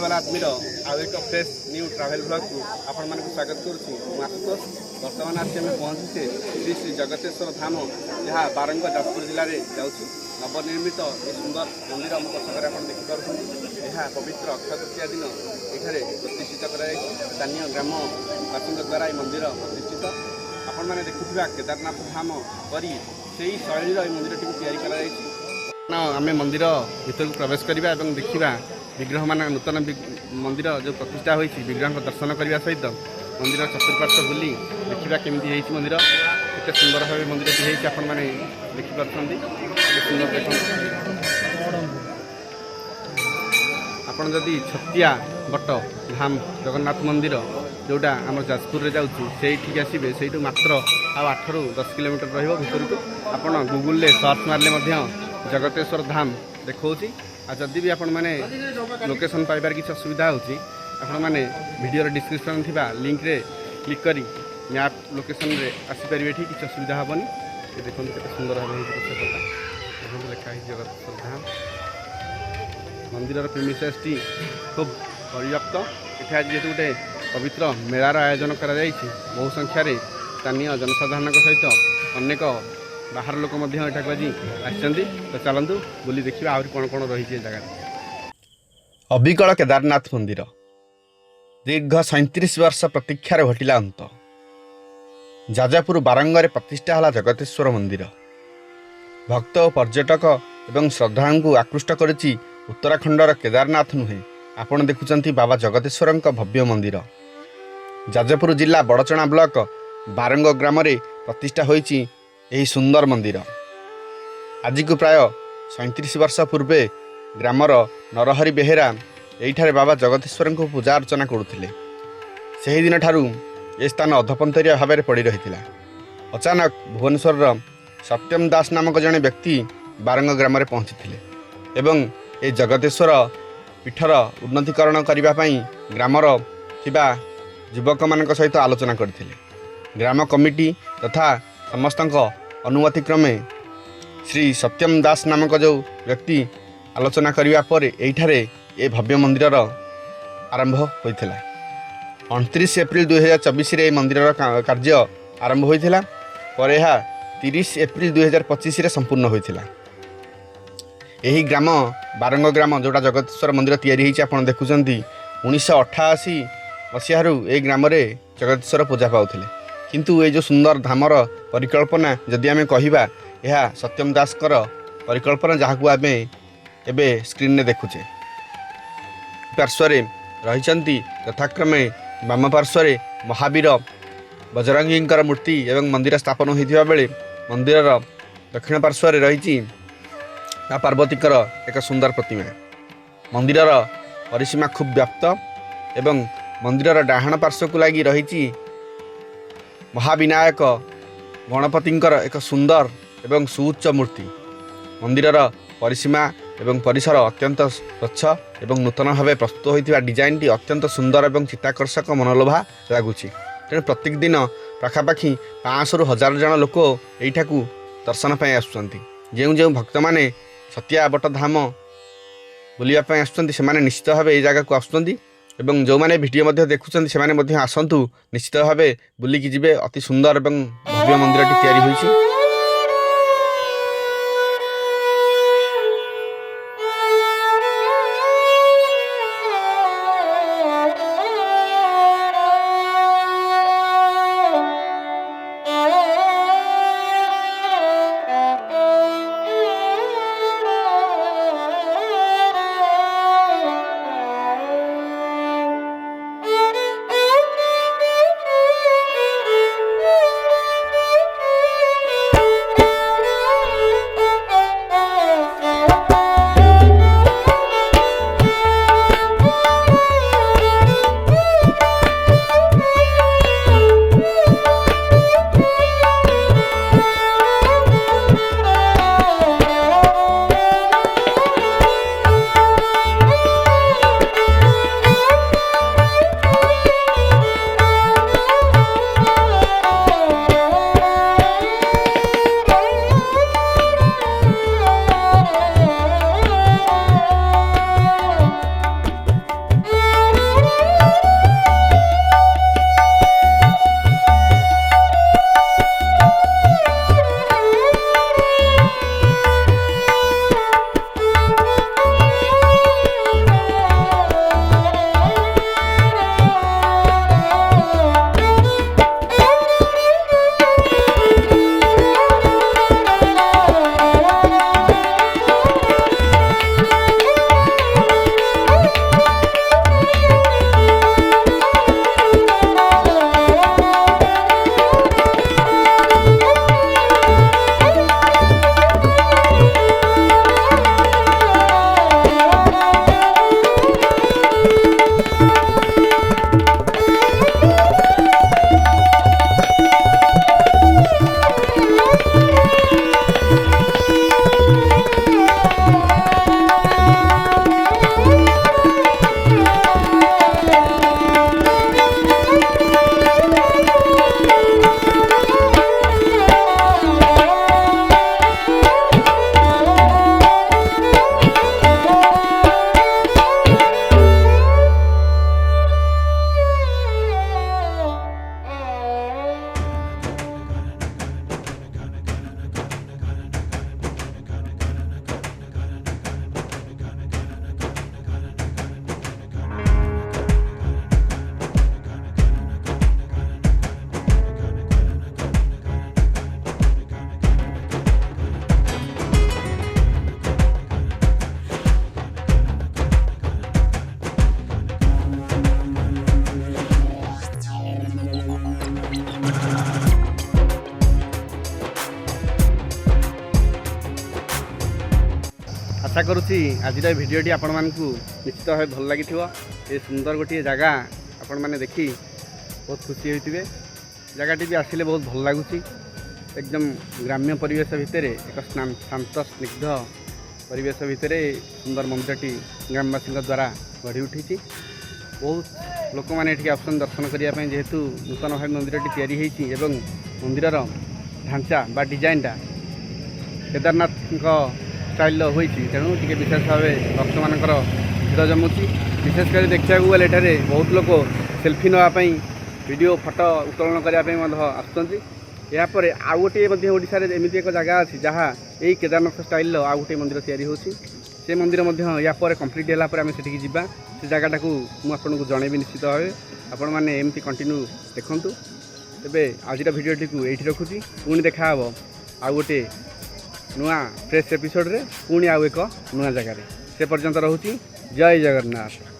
वाला आदमी आउ एक फ्रेश न्यू ट्रावेल ब्लॉग को आपण मानक स्वागत करुँ आशुतोष। बर्तमान आसी आम पहुँचे श्री श्री जगतेश्वर धाम जहाँ बारंग जाजपुर जिले में जाऊँ नवनिर्मित ये सुंदर मंदिर आम पछक आप देखिपुं। यह पवित्र अक्षय तृतीया दिन ये प्रतिष्ठित कर स्थानीय ग्रामवासी द्वारा ये मंदिर प्रतिष्ठित। आपण मैंने देखुवा केदारनाथ धाम करी से ही शैली मंदिर टी आम मंदिर भीतर को प्रवेश करवा देखा विग्रह मान नूतन मंदिर जो प्रतिष्ठा होती विग्रह दर्शन करने सहित मंदिर चतुर्पार्श्व बुली देखा केमी मंदिर केते सुंदर भाव मंदिर आपण मैंने देखिपुं सुंदर देख आपड़ जदि छतिया बट धाम जगन्नाथ मंदिर जोटा आम जाजपुर जाऊँगी आसवे से मात्र आ 8 ରୁ 10 किलोमीटर रही को आपड़ गूगल सर्च मारे जगतेश्वर धाम देखा जदि भी आपण मैंने लोकेशन पाइबार किसी असुविधा होती आपण मैंने वीडियो डिस्क्रिप्शन थी लिंक रे क्लिक करी मैप लोकेशन रे आसीपारे ये किसी असुविधा हेनी। ये देखते के सुंदर भाव लिखाई जगतेश्वर धाम मंदिर प्रेमिसेस टी खूब पर्याप्त। इतना आज जेहतु गोटे पवित्र मेलार आयोजन कर बहु संख्यार स्थानीय जनसाधारण सहित अनेक बाहर लोक आज आसछन्ती। तो चलतु बुली देखिए आहरी कौन कौन रही जगह। अबिकल केदारनाथ मंदिर दीर्घ 37 वर्ष प्रतीक्षार घटिला अंत। जाजापुर बारंगरे प्रतिष्ठा है जगतेश्वर मंदिर। भक्त और पर्यटक एवं श्रद्धालु को आकृष्ट करिछि उत्तराखंडर केदारनाथ नुहे आपण देखुचंती बाबा जगतेश्वर भव्य मंदिर। जाजपुर जिला बड़चना ब्लॉक बारंग ग्राम प्रतिष्ठा होइछि यही सुंदर मंदिर। आज को प्राय 37 वर्ष पूर्वे ग्रामर नरहरि बेहेरा यहीठारे बाबा जगतेश्वर को पूजा अर्चना करुथिले। से दिन ठारू ये स्थान अधपंतरिया भाव में पड़ रही। अचानक भुवनेश्वर सत्यम दास नामक जड़े व्यक्ति बारंग ग्राम में पहुँची एवं ये जगतेश्वर पीठर उन्नतीकरण करने ग्रामर थिबा युवक मान सहित आलोचना करते। ग्राम कमिटी तथा समस्त अनुमति क्रमे श्री सत्यम दास नामक जो व्यक्ति आलोचना करने पर यहीठारे ये भव्य मंदिर आरंभ होता। 29 एप्रिल 2024 रे मंदिर कार्य आरंभ होता पर यह 30 एप्रिल 2025 रे संपूर्ण होता। यही ग्राम बारंग ग्राम जोटा जगतेश्वर मंदिर तैयारी होती आप देखुं 1988 मसीह ये ग्राम जगतेश्वर पूजा पाते। किंतु ये जो सुंदर धामर परिकल्पना जदि आम कहवा यह सत्यम दासकर परिकल्पना जहाँ को आम एबे स्क्रीन में देखुचे। पार्श्व रही यथाक्रमे वाम पार्श्व महावीर बजरंगी मूर्ति एवं मंदिर स्थापन होता बेले मंदिर दक्षिण पार्श्व रही माँ पार्वतीकर एक सुंदर प्रतिमा। मंदिर परिसीमा खूब व्याप्त एवं मंदिर डाहाण पार्श्व को लगी रही महाविनायक गणपतिंकर एक सुंदर एवं सुउच्च मूर्ति। मंदिर परिसीमा एवं परिसर अत्यंत स्वच्छ एवं नूतन भाव प्रस्तुत होता डिजाइन टी अत्यंत सुंदर एवं चित्ताकर्षक मनलोभा लगुच। तेणु प्रत्येक दिन पाखापाखि 500 ରୁ 1000 जन लोक यहीठा दर्शन पर आसुँच। जो जो भक्त मैंने छतिया बट धाम बुलायापी आसुँच से निश्चित भाव ये जगह को आसुँच एवं जो मैंने वीडियो देखुं से आसतु निश्चित भाव बुलिकी जी अति सुंदर एवं भव्य मंदिर तैयारी होइछि। आशा करुँची आज भिडटी आपण मानकु निश्चित भाव भल लगी ये सुंदर गोटे जगह आपण मैंने देखी बहुत खुशी होते जगहटी भी आसिले बहुत भल लगुच एकदम ग्राम्य परिवेश भितर एक शांत स्निग्ध परिवेश भितर सुंदर मंदिरटी ग्रामवासी द्वारा गढ़ी उठी बहुत लोक मैंने आसन दर्शन करने जेहेतु नूतन भाव मंदिरटी या मंदिर ढांचा बा डिजाइनटा केदारनाथ स्टाइल होती तेणु टी विशेष भाव भक्त मानकर भीड़ जमुची विशेषकर देखा गले एठारे बहुत लोक सेल्फी नापी वीडियो फोटो उत्तोलन करने आसुँच यापर आउ गोटे ओडिशा रे एमती एक जगह अच्छी जहाँ यही केदारनाथ स्टाइल आउ गोटे मंदिर तैयारी होची से मंदिर यापर कंप्लीट है आम से जा से जगटा को मुझे जनइबी निश्चित भाव आपण मैंने एमती कंटिन्यू देखूँ तेज आज भिडियोटी को ये रखुची पुणी देखा आउ गोटे नुआ फ्रेश एपिसोड रे पुणी आउ एक नुआ जगार से पर्यंत रोची जय जगन्नाथ।